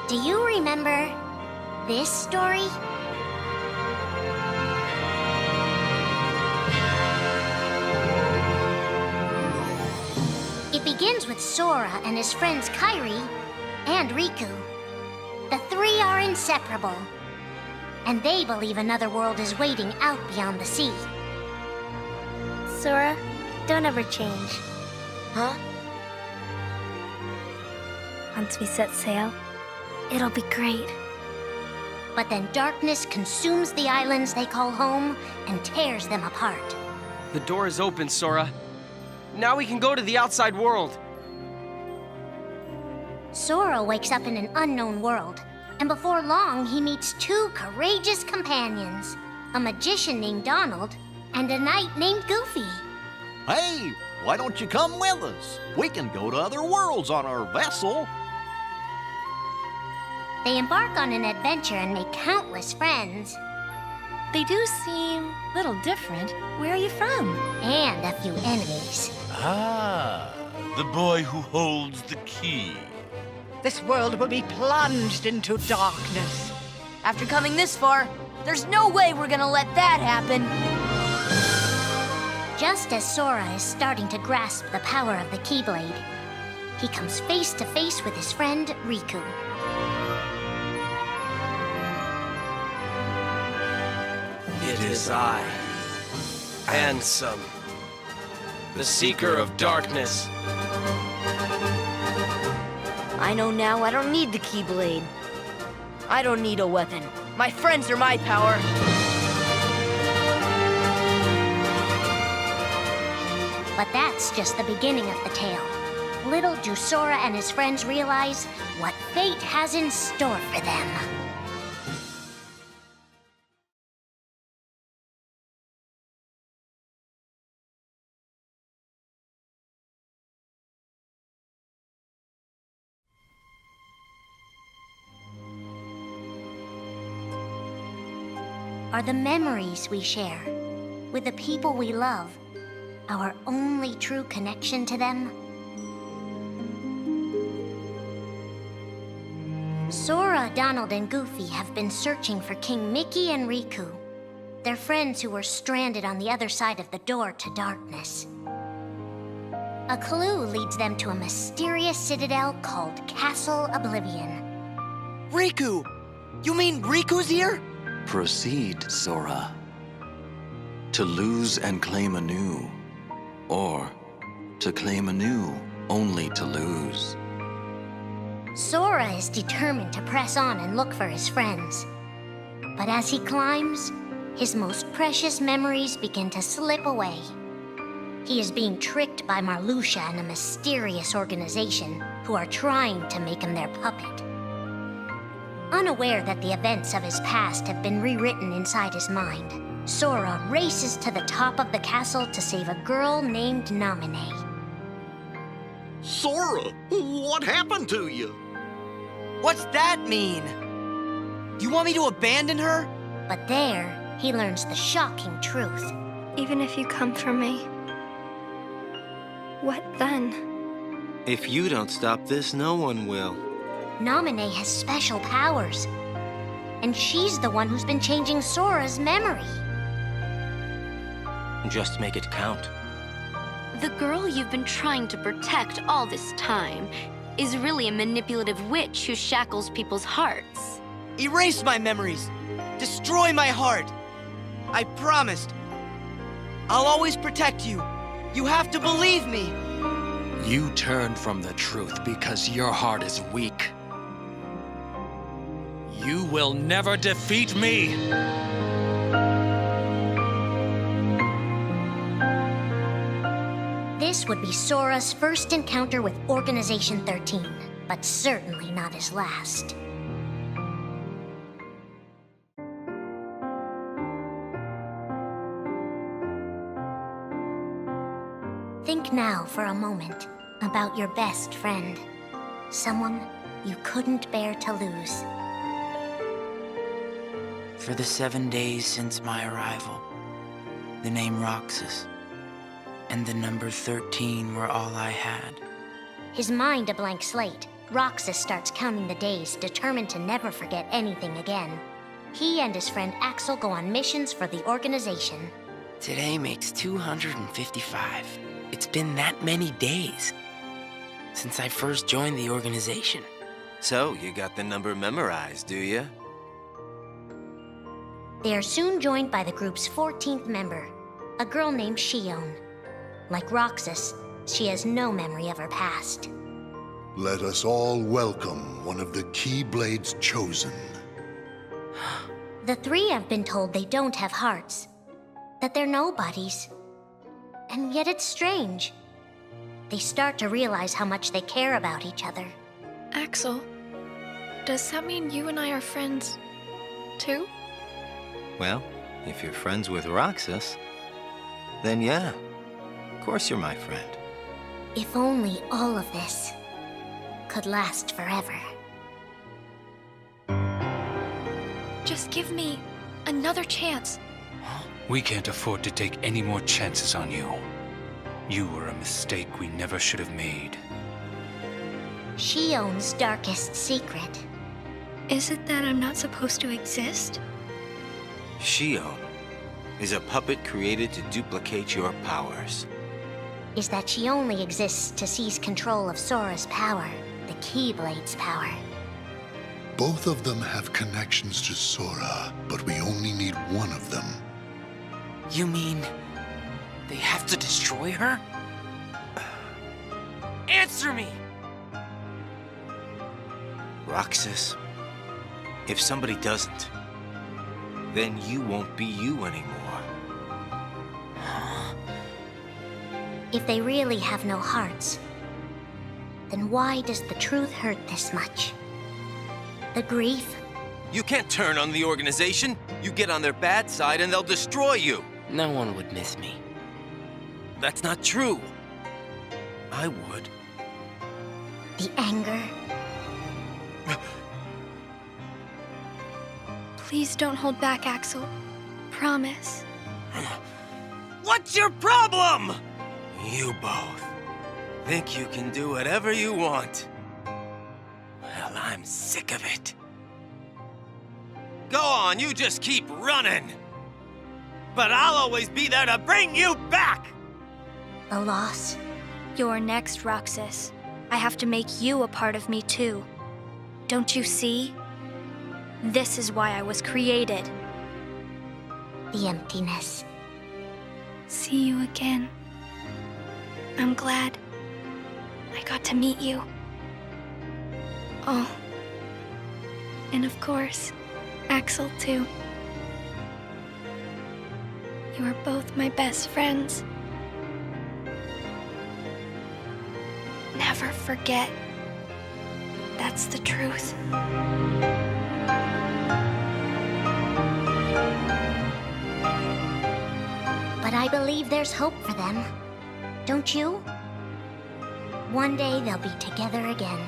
Do you remember this story? It begins with Sora and his friends Kairi and Riku. The three are inseparable, and they believe another world is waiting out beyond the sea. Sora, don't ever change. Huh? Once we set sail, it'll be great. But then darkness consumes the islands they call home and tears them apart. The door is open, Sora. Now we can go to the outside world. Sora wakes up in an unknown world, and before long he meets two courageous companions, a magician named Donald and a knight named Goofy. Hey, why don't you come with us? We can go to other worlds on our vessel. They embark on an adventure and make countless friends. They do seem a little different. Where are you from? And a few enemies. Ah, the boy who holds the key. This world will be plunged into darkness. After coming this far, there's no way we're gonna let that happen. Just as Sora is starting to grasp the power of the Keyblade, he comes face to face with his friend Riku. It is I, Ansem, the Seeker of Darkness. I know now I don't need the Keyblade. I don't need a weapon. My friends are my power. But that's just the beginning of the tale. Little do Sora and his friends realize what fate has in store for them. Are the memories we share with the people we love our only true connection to them? Sora, Donald, and Goofy have been searching for King Mickey and Riku, their friends who were stranded on the other side of the door to darkness. A clue leads them to a mysterious citadel called Castle Oblivion. Riku! You mean Riku's here? Proceed, Sora. To lose and claim anew, or to claim anew only to lose. Sora is determined to press on and look for his friends. But as he climbs, his most precious memories begin to slip away. He is being tricked by Marluxia and a mysterious organization who are trying to make him their puppet. Unaware that the events of his past have been rewritten inside his mind, Sora races to the top of the castle to save a girl named Naminé. Sora, what happened to you? What's that mean? You want me to abandon her? But there, he learns the shocking truth. Even if you come for me, what then? If you don't stop this, no one will. Naminé has special powers, and she's the one who's been changing Sora's memory. Just make it count. The girl you've been trying to protect all this time is really a manipulative witch who shackles people's hearts. Erase my memories. Destroy my heart. I promised. I'll always protect you. You have to believe me. You turn from the truth because your heart is weak. You will never defeat me! This would be Sora's first encounter with Organization 13, but certainly not his last. Think now for a moment about your best friend, someone you couldn't bear to lose. For the 7 days since my arrival, the name Roxas and the number 13 were all I had. His mind a blank slate, Roxas starts counting the days, determined to never forget anything again. He and his friend Axel go on missions for the organization. Today makes 255. It's been that many days since I first joined the organization. So, you got the number memorized, do you? They are soon joined by the group's 14th member, a girl named Xion. Like Roxas, she has no memory of her past. Let us all welcome one of the Keyblades chosen. The three have been told they don't have hearts, that they're nobodies. And yet it's strange. They start to realize how much they care about each other. Axel, does that mean you and I are friends, too? Well, if you're friends with Roxas, then yeah, of course you're my friend. If only all of this could last forever. Just give me another chance. We can't afford to take any more chances on you. You were a mistake we never should have made. Xion's darkest secret. Is it that I'm not supposed to exist? Xion is a puppet created to duplicate your powers. Is that she only exists to seize control of Sora's power, the Keyblade's power. Both of them have connections to Sora, but we only need one of them. You mean they have to destroy her? Answer me! Roxas, if somebody doesn't, then you won't be you anymore. If they really have no hearts, then why does the truth hurt this much? The grief? You can't turn on the organization. You get on their bad side and they'll destroy you. No one would miss me. That's not true. I would. The anger? Please don't hold back, Axel. Promise. What's your problem? You both think you can do whatever you want. Well, I'm sick of it. Go on, you just keep running. But I'll always be there to bring you back! The loss? You're next, Roxas. I have to make you a part of me, too. Don't you see? This is why I was created. The emptiness. See you again. I'm glad I got to meet you. Oh. And of course, Axel, too. You are both my best friends. Never forget. That's the truth. But I believe there's hope for them. Don't you? One day they'll be together again.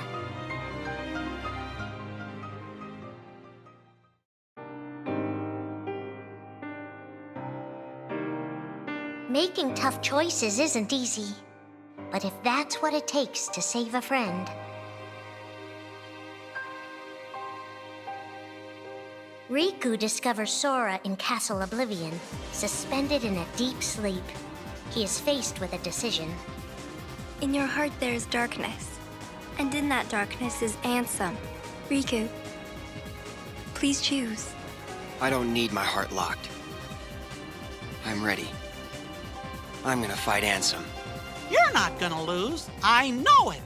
Making tough choices isn't easy. But if that's what it takes to save a friend... Riku discovers Sora in Castle Oblivion, suspended in a deep sleep. He is faced with a decision. In your heart there is darkness, and in that darkness is Ansem. Riku, please choose. I don't need my heart locked. I'm ready. I'm gonna fight Ansem. You're not gonna lose. I know it.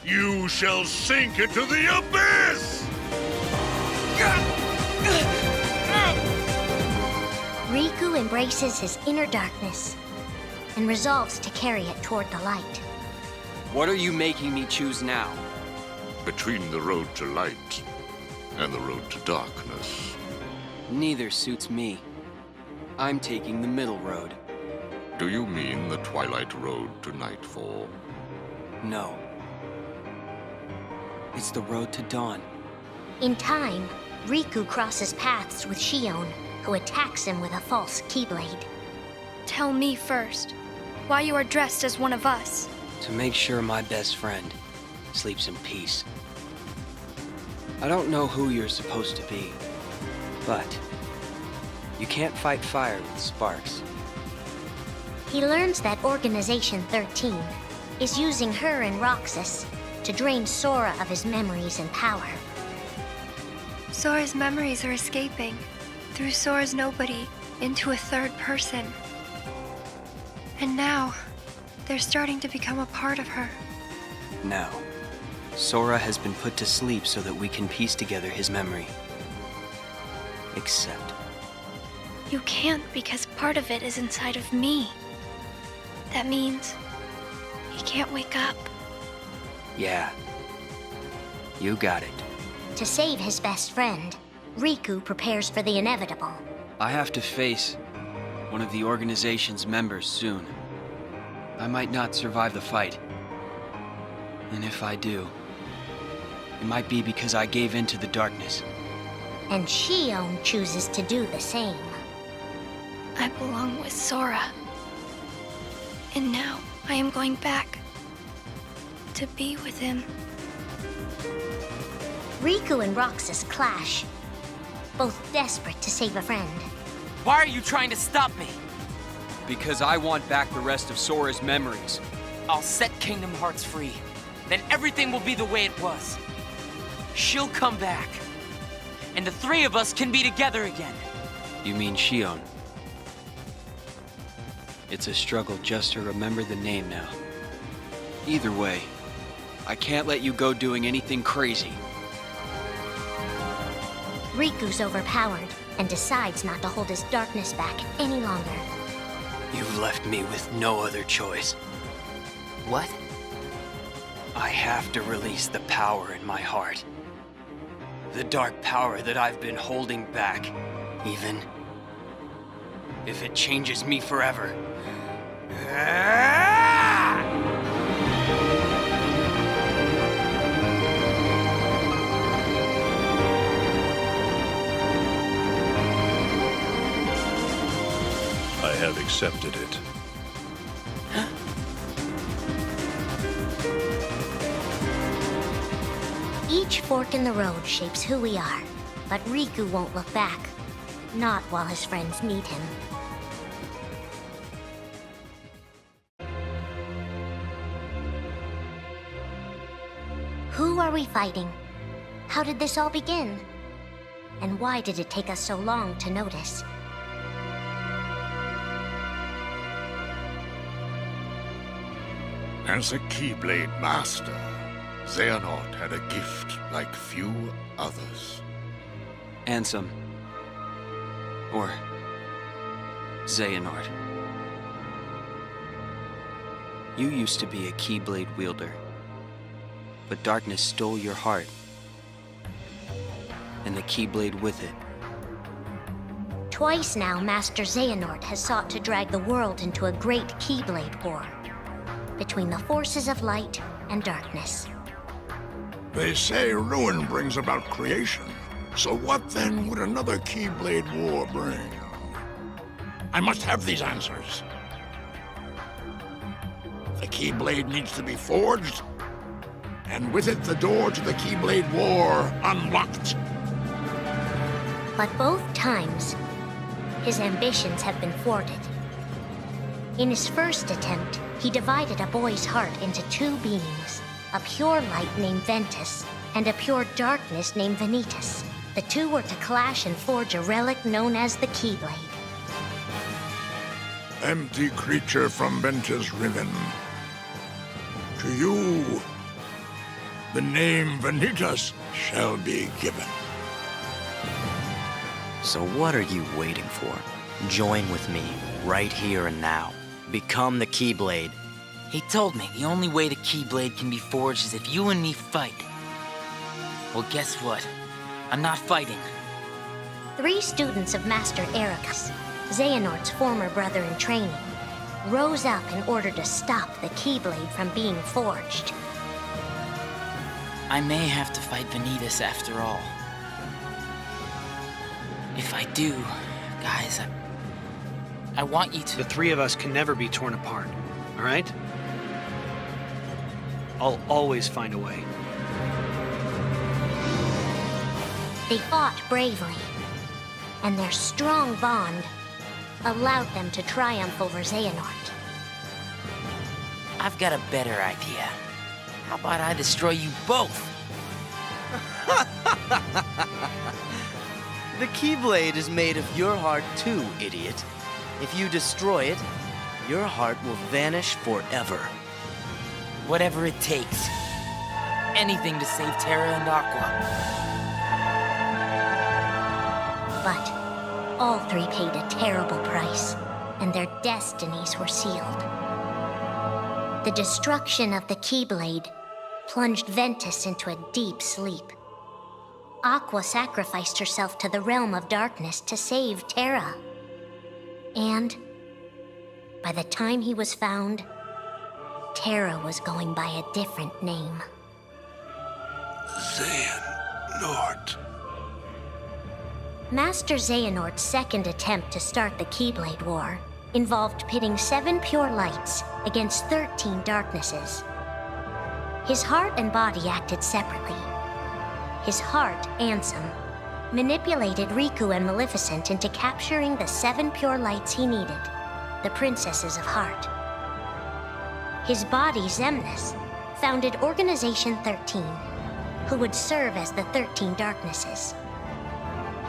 You shall sink into the abyss! Riku embraces his inner darkness and resolves to carry it toward the light. What are you making me choose now? Between the road to light and the road to darkness. Neither suits me. I'm taking the middle road. Do you mean the twilight road to nightfall? No. It's the road to dawn. In time, Riku crosses paths with Xion, who attacks him with a false Keyblade. Tell me first, why you are dressed as one of us. To make sure my best friend sleeps in peace. I don't know who you're supposed to be, but you can't fight fire with sparks. He learns that Organization 13 is using her and Roxas to drain Sora of his memories and power. Sora's memories are escaping through Sora's nobody into a third person. And now, they're starting to become a part of her. Now, Sora has been put to sleep so that we can piece together his memory. Except... You can't because part of it is inside of me. That means he can't wake up. Yeah. You got it. To save his best friend, Riku prepares for the inevitable. I have to face one of the organization's members soon. I might not survive the fight. And if I do, it might be because I gave in to the darkness. And Xion chooses to do the same. I belong with Sora. And now I am going back to be with him. Riku and Roxas clash, both desperate to save a friend. Why are you trying to stop me? Because I want back the rest of Sora's memories. I'll set Kingdom Hearts free. Then everything will be the way it was. She'll come back. And the three of us can be together again. You mean Xion? It's a struggle just to remember the name now. Either way, I can't let you go doing anything crazy. Riku's overpowered and decides not to hold his darkness back any longer. You've left me with no other choice. What? I have to release the power in my heart. The dark power that I've been holding back, even if it changes me forever. I have accepted it. Each fork in the road shapes who we are, but Riku won't look back. Not while his friends need him. Who are we fighting? How did this all begin? And why did it take us so long to notice? As a Keyblade Master, Xehanort had a gift like few others. Ansem. Or Xehanort. You used to be a Keyblade wielder, but darkness stole your heart, and the Keyblade with it. Twice now, Master Xehanort has sought to drag the world into a great Keyblade war between the forces of light and darkness. They say ruin brings about creation. So what then would another Keyblade war bring? I must have these answers. The Keyblade needs to be forged, and with it the door to the Keyblade war unlocked. But both times, his ambitions have been thwarted. In his first attempt, he divided a boy's heart into two beings, a pure light named Ventus, and a pure darkness named Vanitas. The two were to clash and forge a relic known as the Keyblade. Empty creature from Ventus Riven. To you, the name Vanitas shall be given. So what are you waiting for? Join with me, right here and now. Become the Keyblade. He told me the only way the Keyblade can be forged is if you and me fight. Well, guess what? I'm not fighting. 3 students of Master Ericus, Xehanort's former brother in training, rose up in order to stop the Keyblade from being forged. I may have to fight Vanitas after all. If I do, guys, I want you to... The 3 of us can never be torn apart, all right? I'll always find a way. They fought bravely, and their strong bond allowed them to triumph over Xehanort. I've got a better idea. How about I destroy you both? The Keyblade is made of your heart too, idiot. If you destroy it, your heart will vanish forever. Whatever it takes. Anything to save Terra and Aqua. But all three paid a terrible price, and their destinies were sealed. The destruction of the Keyblade plunged Ventus into a deep sleep. Aqua sacrificed herself to the realm of darkness to save Terra. And by the time he was found, Terra was going by a different name. Xehanort. Master Xehanort's second attempt to start the Keyblade War involved pitting 7 pure lights against 13 darknesses. His heart and body acted separately. His heart, Ansem, manipulated Riku and Maleficent into capturing the 7 pure lights he needed, the Princesses of Heart. His body, Xemnas, founded Organization 13, who would serve as the 13 Darknesses.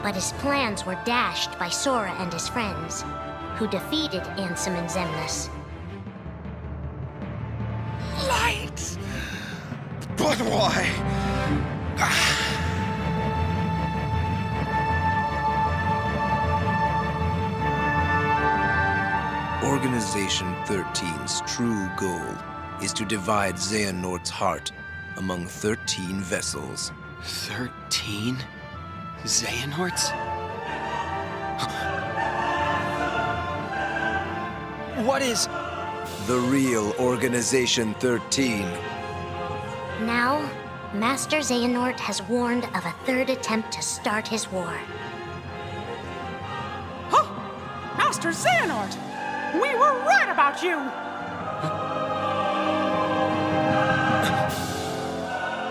But his plans were dashed by Sora and his friends, who defeated Ansem and Xemnas. Light! But why? Organization 13's true goal is to divide Xehanort's heart among 13 vessels. 13? Xehanorts? What is... The real Organization 13. Now, Master Xehanort has warned of a third attempt to start his war. Master Xehanort! We were right about you!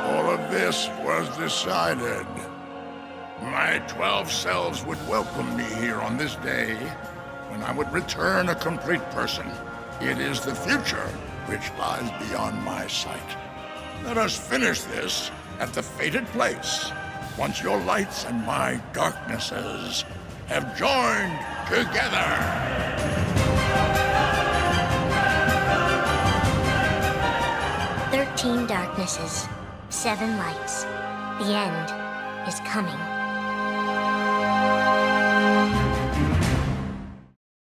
All of this was decided. My 12 selves would welcome me here on this day, when I would return a complete person. It is the future which lies beyond my sight. Let us finish this at the fated place, once your lights and my darknesses have joined together. 13 darknesses, 7 lights. The end is coming.